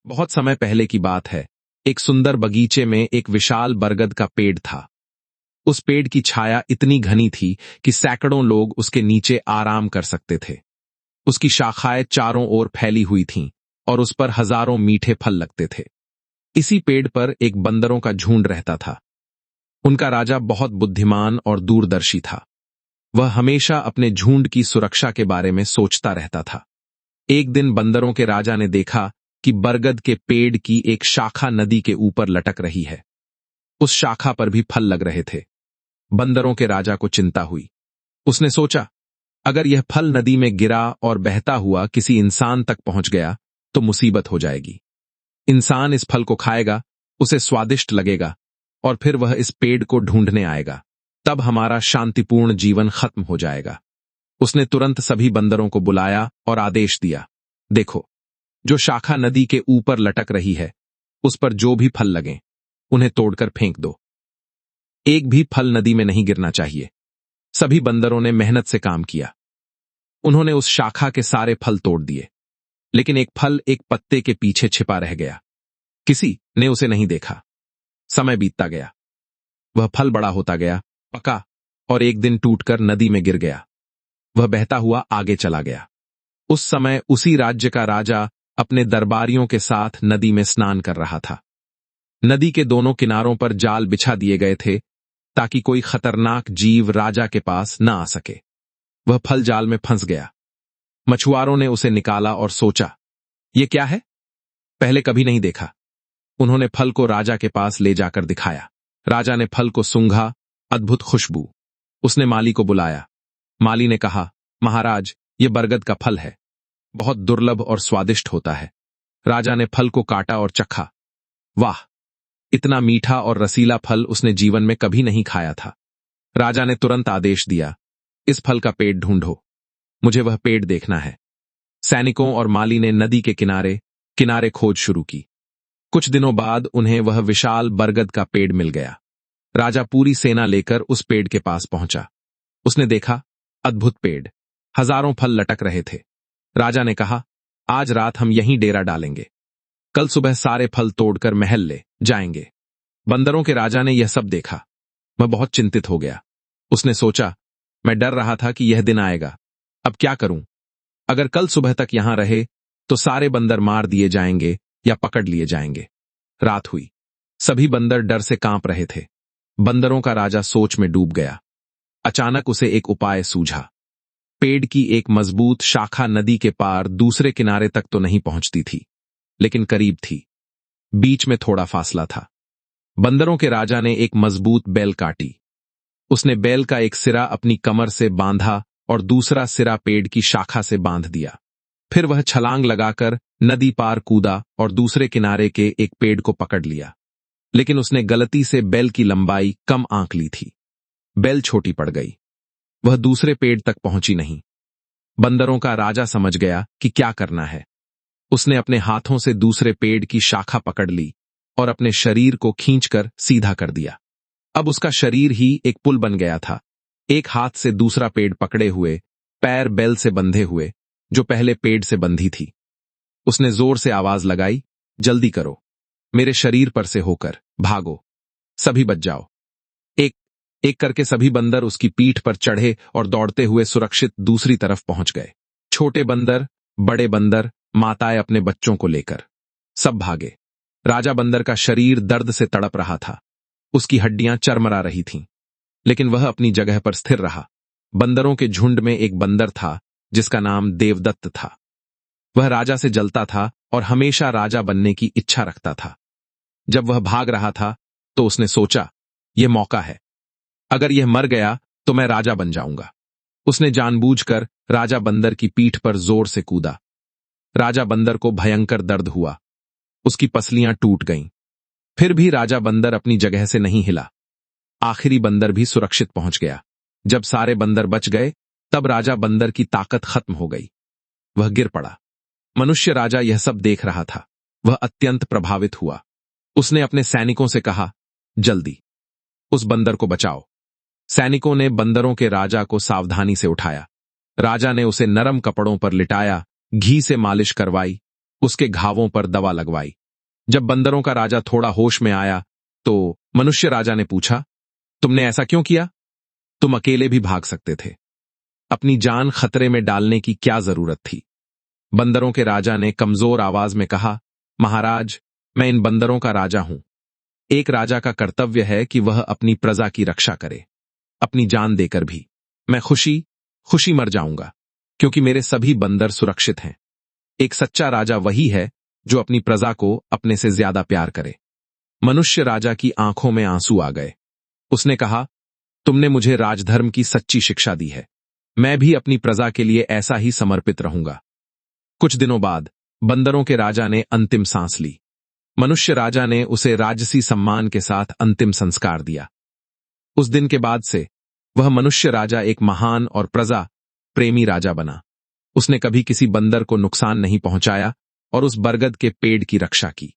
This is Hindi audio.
बहुत समय पहले की बात है। एक सुंदर बगीचे में एक विशाल बरगद का पेड़ था। उस पेड़ की छाया इतनी घनी थी कि सैकड़ों लोग उसके नीचे आराम कर सकते थे। उसकी शाखाएं चारों ओर फैली हुई थीं और उस पर हजारों मीठे फल लगते थे। इसी पेड़ पर एक बंदरों का झुंड रहता था। उनका राजा बहुत बुद्धिमान और दूरदर्शी था। वह हमेशा अपने झुंड की सुरक्षा के बारे में सोचता रहता था। एक दिन बंदरों के राजा ने देखा कि बरगद के पेड़ की एक शाखा नदी के ऊपर लटक रही है। उस शाखा पर भी फल लग रहे थे। बंदरों के राजा को चिंता हुई। उसने सोचा, अगर यह फल नदी में गिरा और बहता हुआ किसी इंसान तक पहुंच गया तो मुसीबत हो जाएगी। इंसान इस फल को खाएगा, उसे स्वादिष्ट लगेगा और फिर वह इस पेड़ को ढूंढने आएगा। तब हमारा शांतिपूर्ण जीवन खत्म हो जाएगा। उसने तुरंत सभी बंदरों को बुलाया और आदेश दिया, देखो, जो शाखा नदी के ऊपर लटक रही है उस पर जो भी फल लगें उन्हें तोड़कर फेंक दो। एक भी फल नदी में नहीं गिरना चाहिए। सभी बंदरों ने मेहनत से काम किया। उन्होंने उस शाखा के सारे फल तोड़ दिए, लेकिन एक फल एक पत्ते के पीछे छिपा रह गया। किसी ने उसे नहीं देखा। समय बीतता गया। वह फल बड़ा होता गया, पका और एक दिन टूटकर नदी में गिर गया। वह बहता हुआ आगे चला गया। उस समय उसी राज्य का राजा अपने दरबारियों के साथ नदी में स्नान कर रहा था। नदी के दोनों किनारों पर जाल बिछा दिए गए थे ताकि कोई खतरनाक जीव राजा के पास न आ सके। वह फल जाल में फंस गया। मछुआरों ने उसे निकाला और सोचा, यह क्या है? पहले कभी नहीं देखा। उन्होंने फल को राजा के पास ले जाकर दिखाया। राजा ने फल को सूंघा, अद्भुत खुशबू। उसने माली को बुलाया। माली ने कहा, महाराज, यह बरगद का फल है, बहुत दुर्लभ और स्वादिष्ट होता है। राजा ने फल को काटा और चखा। वाह, इतना मीठा और रसीला फल उसने जीवन में कभी नहीं खाया था। राजा ने तुरंत आदेश दिया, इस फल का पेड़ ढूंढो, मुझे वह पेड़ देखना है। सैनिकों और माली ने नदी के किनारे किनारे खोज शुरू की। कुछ दिनों बाद उन्हें वह विशाल बरगद का पेड़ मिल गया। राजा पूरी सेना लेकर उस पेड़ के पास पहुंचा। उसने देखा, अद्भुत पेड़, हजारों फल लटक रहे थे। राजा ने कहा, आज रात हम यहीं डेरा डालेंगे। कल सुबह सारे फल तोड़कर महल ले जाएंगे। बंदरों के राजा ने यह सब देखा। वह बहुत चिंतित हो गया। उसने सोचा, मैं डर रहा था कि यह दिन आएगा। अब क्या करूं? अगर कल सुबह तक यहां रहे तो सारे बंदर मार दिए जाएंगे या पकड़ लिए जाएंगे। रात हुई। सभी बंदर डर से कांप रहे थे। बंदरों का राजा सोच में डूब गया। अचानक उसे एक उपाय सूझा। पेड़ की एक मजबूत शाखा नदी के पार दूसरे किनारे तक तो नहीं पहुंचती थी, लेकिन करीब थी। बीच में थोड़ा फासला था। बंदरों के राजा ने एक मजबूत बेल काटी। उसने बेल का एक सिरा अपनी कमर से बांधा और दूसरा सिरा पेड़ की शाखा से बांध दिया। फिर वह छलांग लगाकर नदी पार कूदा और दूसरे किनारे के एक पेड़ को पकड़ लिया। लेकिन उसने गलती से बेल की लंबाई कम आंक ली थी। बेल छोटी पड़ गई। वह दूसरे पेड़ तक पहुंची नहीं। बंदरों का राजा समझ गया कि क्या करना है। उसने अपने हाथों से दूसरे पेड़ की शाखा पकड़ ली और अपने शरीर को खींचकर सीधा कर दिया। अब उसका शरीर ही एक पुल बन गया था। एक हाथ से दूसरा पेड़ पकड़े हुए, पैर बेल से बंधे हुए, जो पहले पेड़ से बंधी थी। उसने जोर से आवाज लगाई, जल्दी करो, मेरे शरीर पर से होकर भागो, सभी बच जाओ। एक एक करके सभी बंदर उसकी पीठ पर चढ़े और दौड़ते हुए सुरक्षित दूसरी तरफ पहुंच गए। छोटे बंदर, बड़े बंदर, माताएं अपने बच्चों को लेकर सब भागे। राजा बंदर का शरीर दर्द से तड़प रहा था। उसकी हड्डियां चरमरा रही थीं, लेकिन वह अपनी जगह पर स्थिर रहा। बंदरों के झुंड में एक बंदर था जिसका नाम देवदत्त था। वह राजा से जलता था और हमेशा राजा बनने की इच्छा रखता था। जब वह भाग रहा था तो उसने सोचा, यह मौका है। अगर यह मर गया तो मैं राजा बन जाऊंगा। उसने जानबूझकर राजा बंदर की पीठ पर जोर से कूदा। राजा बंदर को भयंकर दर्द हुआ। उसकी पसलियां टूट गईं। फिर भी राजा बंदर अपनी जगह से नहीं हिला। आखिरी बंदर भी सुरक्षित पहुंच गया। जब सारे बंदर बच गए तब राजा बंदर की ताकत खत्म हो गई। वह गिर पड़ा। मनुष्य राजा यह सब देख रहा था। वह अत्यंत प्रभावित हुआ। उसने अपने सैनिकों से कहा, जल्दी उस बंदर को बचाओ। सैनिकों ने बंदरों के राजा को सावधानी से उठाया। राजा ने उसे नरम कपड़ों पर लिटाया, घी से मालिश करवाई उसके घावों पर दवा लगवाई। जब बंदरों का राजा थोड़ा होश में आया तो मनुष्य राजा ने पूछा, तुमने ऐसा क्यों किया? तुम अकेले भी भाग सकते थे। अपनी जान खतरे में डालने की क्या जरूरत थी? बंदरों के राजा ने कमजोर आवाज में कहा, महाराज, मैं इन बंदरों का राजा हूं। एक राजा का कर्तव्य है कि वह अपनी प्रजा की रक्षा करे, अपनी जान देकर भी। मैं खुशी खुशी मर जाऊंगा, क्योंकि मेरे सभी बंदर सुरक्षित हैं। एक सच्चा राजा वही है जो अपनी प्रजा को अपने से ज्यादा प्यार करे। मनुष्य राजा की आंखों में आंसू आ गए। उसने कहा, तुमने मुझे राजधर्म की सच्ची शिक्षा दी है। मैं भी अपनी प्रजा के लिए ऐसा ही समर्पित रहूंगा। कुछ दिनों बाद बंदरों के राजा ने अंतिम सांस ली। मनुष्य राजा ने उसे राजसी सम्मान के साथ अंतिम संस्कार दिया। उस दिन के बाद से वह मनुष्य राजा एक महान और प्रजा प्रेमी राजा बना। उसने कभी किसी बंदर को नुकसान नहीं पहुंचाया और उस बरगद के पेड़ की रक्षा की।